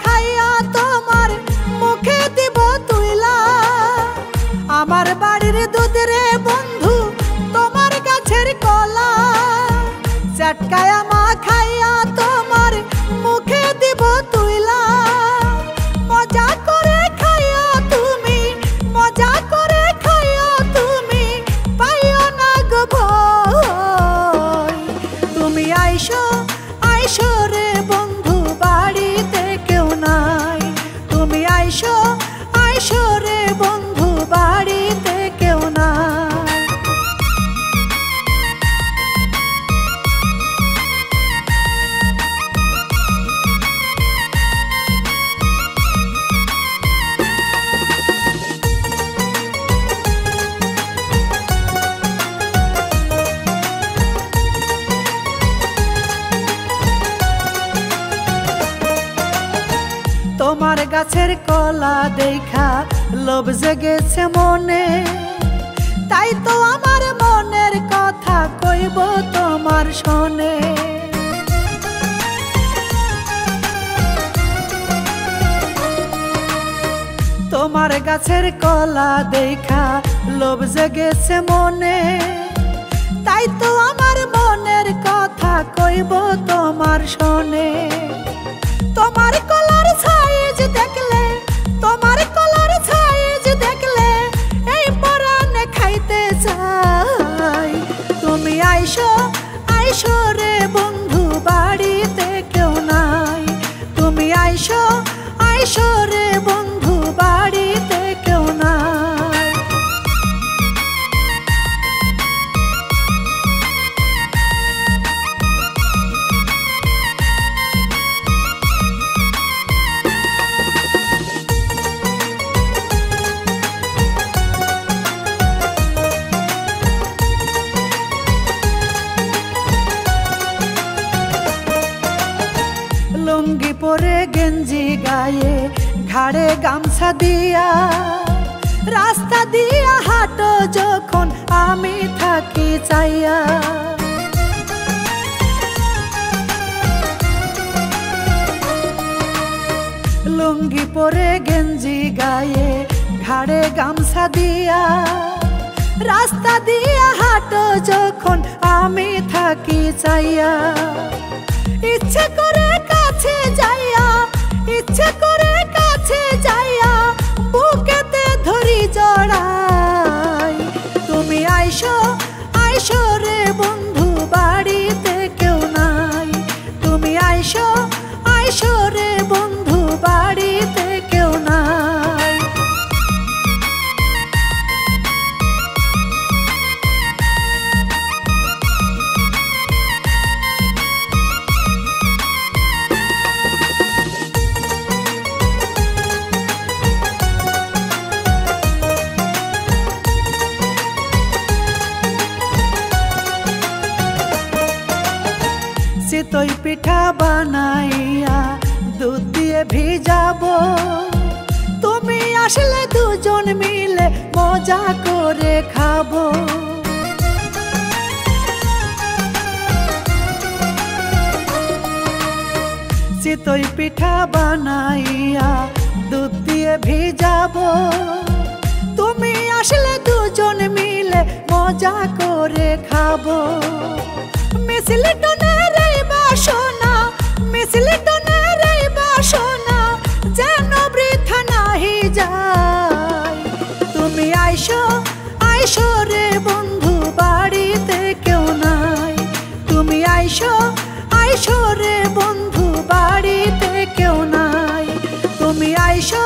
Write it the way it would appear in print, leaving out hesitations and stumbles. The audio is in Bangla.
খাইয়া তোমার মুখে দিব তুইলা। আমার বাড়ির দুধ রে বন্ধু তোমার গাছের কলা, চটকায়া মা খাইয়া তোমার মুখে দিব তুইলা। মজা করে খাইয়া তুমি, মজা করে খাইয়া তুমি, পাইও না গো ভয়। তুমি আইসো আইসো রে বন্ধু বাড়িতে কেউ নাই। তুমি আইসো আইসো রে বন্ধু বাড়িতে কেউ নাই। তোমার গাছের কলা দেখা লোভ জেগেছে মনে, তাই তো আমার মনের কথা কইব তোমার শোনে। তোমার গাছের কলা দেখা লোভ জেগেছে মনে, তাই তো আমার মনের কথা কইব তোমার শোনে। তোমার কলার সাইজ দেখলে, তোমার কলার সাইজ দেখলে এই পরাণে খাইতে চাই। তুমি আইসো আইসো রে বন্ধু বাড়িতে কেউ নাই। তুমি আইসো আইসো রে বন্ধু বাড়িতে কেউ নাই। লুঙ্গি পরে গেঞ্জি গায়ে ঘাড়ে গামছা দিয়া, রাস্তা দিয়া হাঁটো যখন আমি থাকি চাইয়া। লুঙ্গি পরে গেঞ্জি গায়ে ঘাড়ে গামছা দিয়া, রাস্তা দিয়া হাঁটো যখন আমি থাকি চাইয়া। ইচ্ছে করে কাছে যাইয়া, ইচ্ছে করে কাছে যাইয়া বুকেতে ধরি জড়াই। তুমি আইসো আইসো রে বন্ধু বাড়িতে কেউ নাই। তুমি আইসো আইসো রে বন্ধু বাড়িতে কেউ নাই। চিতই পিঠা বানাইয়া দুধ দিয়ে ভিজাবো, তুমি আসলে দুজন মিলে মজা করে খাবো। চিতই পিঠা বানাইয়া দুধ দিয়ে ভিজাবো, তুমি আসলে দুজন মিলে মজা করে খাবো। মিছিলে টনের এই বাসনা, মিছিলে টনের এই বাসনা যেন বৃথা নাহি যায়। তুমি আইসো আইসো রে বন্ধু বাড়িতে কেউ নাই। তুমি আইসো আইসো রে বন্ধু বাড়িতে কেউ নাই। তুমি আইসো